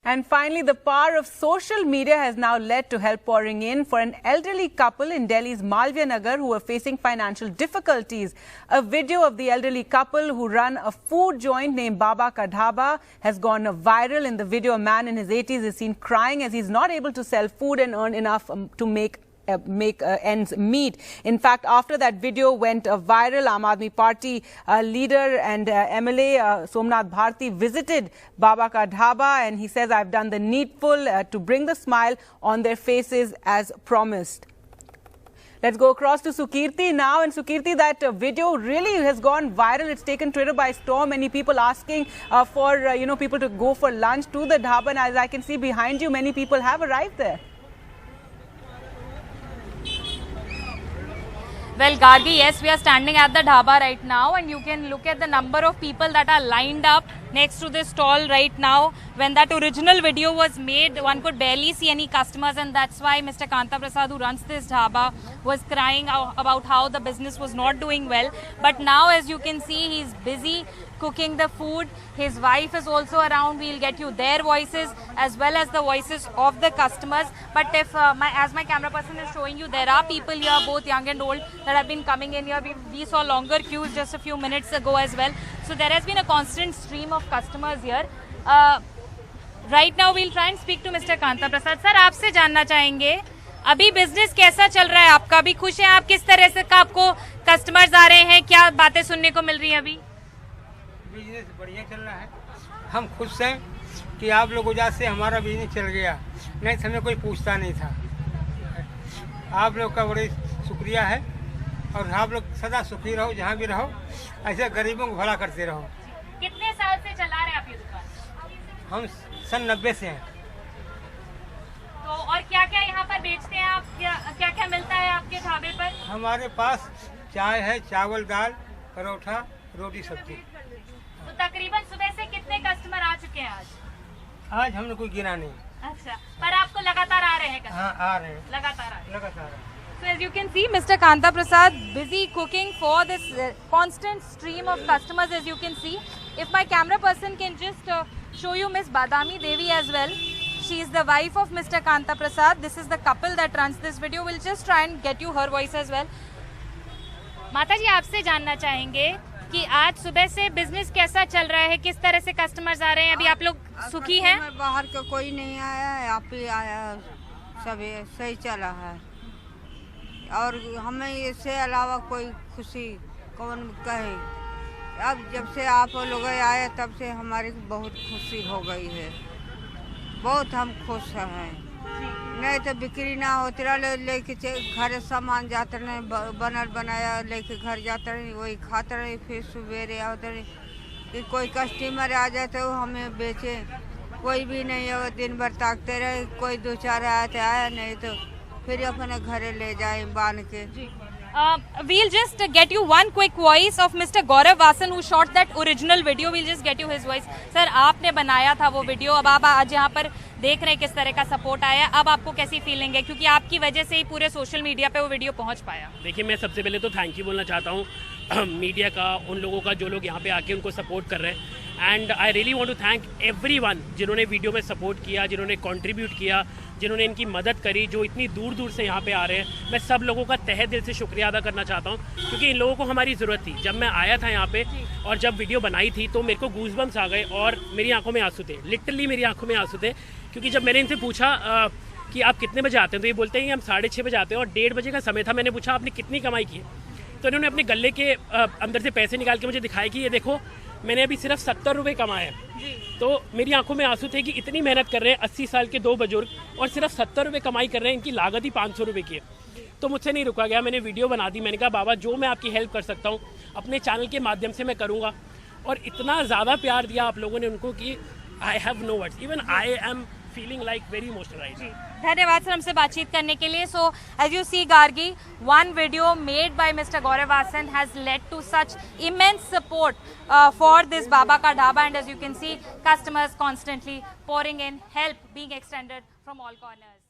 And finally, the power of social media has now led to help pouring in for an elderly couple in Delhi's Malviya Nagar who are facing financial difficulties. A video of the elderly couple who run a food joint named Baba Ka Dhaba has gone viral. In the video, a man in his 80s is seen crying as he's not able to sell food and earn enough to make ends meet. In fact, after that video went viral, Aam Aadmi Party leader and MLA Somnath Bharti visited Baba Ka Dhaba and he says, I've done the needful to bring the smile on their faces as promised. Let's go across to Sukirti now. And Sukirti, that video really has gone viral. It's taken Twitter by storm. Many people asking for people to go for lunch to the dhaba. And as I can see behind you, many people have arrived there. Well, Gargi, yes, we are standing at the dhaba right now and you can look at the number of people that are lined up next to this stall right now. When that original video was made, one could barely see any customers, and that's why Mr. Kanta Prasad, who runs this dhaba, was crying about how the business was not doing well. But now, as you can see, he's busy cooking the food. His wife is also around. We'll get you their voices as well as the voices of the customers. But if, as my camera person is showing you, there are people here, both young and old, that have been coming in here. We saw longer queues just a few minutes ago as well. So there has been a constant stream of customers here. Right now we'll try and speak to Mr. Kanta Prasad. Sir, आपसे जानना चाहेंगे अभी business कैसा चल रहा है आपका? अभी खुश हैं आप? किस तरह से का आपको कस्टमर्स आ रहे हैं? क्या बातें सुनने को मिल रही हैं अभी? बिजनेस बढ़िया चल रहा है। हम खुश हैं कि आप लोगों की वजह से हमारा बिजनेस चल गया, नहीं तो हमें कोई पूछता नहीं था। आप लोग का बड़ी शुक्रिया है और आप लोग सदा सुखी रहो, जहाँ भी रहो, ऐसे गरीबों को भला करते रहो। कितने साल से चला रहे हैं आप ये दुकान? हम सन 90 से हैं। तो और क्या क्या यहाँ पर बेचते हैं आप? क्या क्या मिलता है आपके ढाबे पर? हमारे पास चाय है, चावल, दाल, परोठा, रोटी, सब्जी। तो तकरीबन सुबह से कितने कस्टमर आ चुके हैं आज? आज हमने कोई गिना नहीं। अच्छा, पर आपको लगातार आ रहे हैं कस्टमर? हाँ, आ रहे हैं, लगातार आ रहे हैं। लगातार। So as you can see, Mr. Kanta Prasad busy cooking for this constant stream of customers. As you can see, if my camera person can just show you Miss Badami Devi as well. She is the wife of Mr. Kanta Prasad. This is the couple that runs this video. We'll just try and get you her voice as well. माता जी, आपसे जानना चाहेंगे कि आज सुबह से business कैसा चल रहा है? किस तरह से कस्टमर्स आ रहे हैं? अभी आप लोग सुखी हैं? बाहर का कोई नहीं आया है, आप ही आया, सब सही चला है और हमें इससे अलावा कोई खुशी कौन कहे। अब जब से आप लोग आए तब से हमारी बहुत खुशी हो गई है, बहुत हम खुश हैं। नहीं तो बिक्री ना होती रहा, लेके घर सामान जाते रहे, बनल बनाया लेके घर जाते रहे, वही खाते रहे, फिर सवेरे आते रहे कि कोई कस्टमर आ जाए तो हमें बेचे। कोई भी नहीं है, दिन भर ताकते रहे, कोई दो चार आया तो आया, नहीं तो फिर अपने घरे ले जाए बांध के। We'll just get you one quick voice of Mr. Gaurav Vasan who shot that original video. We'll just get you his voice. Sir, आपने बनाया था वो वीडियो, अब आप आज यहाँ पर देख रहे हैं किस तरह का सपोर्ट आया, अब आपको कैसी फीलिंग है? क्योंकि आपकी वजह से ही पूरे सोशल मीडिया पे वो वीडियो पहुँच पाया। देखिए, मैं सबसे पहले तो थैंक यू बोलना चाहता हूँ मीडिया का, उन लोगों का जो लोग यहाँ पे आके उनको सपोर्ट कर रहे हैं। And I really want to thank everyone जिन्होंने वीडियो में सपोर्ट किया, जिन्होंने कंट्रीब्यूट किया, जिन्होंने इनकी मदद करी, जो इतनी दूर दूर से यहाँ पे आ रहे हैं। मैं सब लोगों का तहे दिल से शुक्रिया अदा करना चाहता हूँ क्योंकि इन लोगों को हमारी ज़रूरत थी। जब मैं आया था यहाँ पे और जब वीडियो बनाई थी तो मेरे को गूज़बम्स आ गए और मेरी आंखों में आंसू थे, लिटरली मेरी आंखों में आंसू थे। क्योंकि जब मैंने इनसे पूछा कि आप कितने बजे आते हैं तो ये बोलते हैं कि हम 6:30 बजे आते हैं और 1:30 बजे का समय था। मैंने पूछा आपने कितनी कमाई की है, तो इन्होंने अपने गले के अंदर से पैसे निकाल के मुझे दिखाए कि ये देखो मैंने अभी सिर्फ 70 रुपये कमाए हैं। तो मेरी आंखों में आंसू थे कि इतनी मेहनत कर रहे हैं 80 साल के 2 बुजुर्ग और सिर्फ 70 रुपये कमाई कर रहे हैं, इनकी लागत ही 500 रुपये की है। तो मुझसे नहीं रुका गया, मैंने वीडियो बना दी। मैंने कहा बाबा, जो मैं आपकी हेल्प कर सकता हूँ अपने चैनल के माध्यम से मैं करूँगा। और इतना ज़्यादा प्यार दिया आप लोगों ने उनको कि I have no words, even I am feeling like very emotional right now. धन्यवाद सर हमसे बातचीत करने के लिए। So as you see Gargi, one video made by Mr. Gaurav Vasan has led to such immense support for this Baba Ka Dhaba, and as you can see, customers constantly pouring in, help being extended from all corners.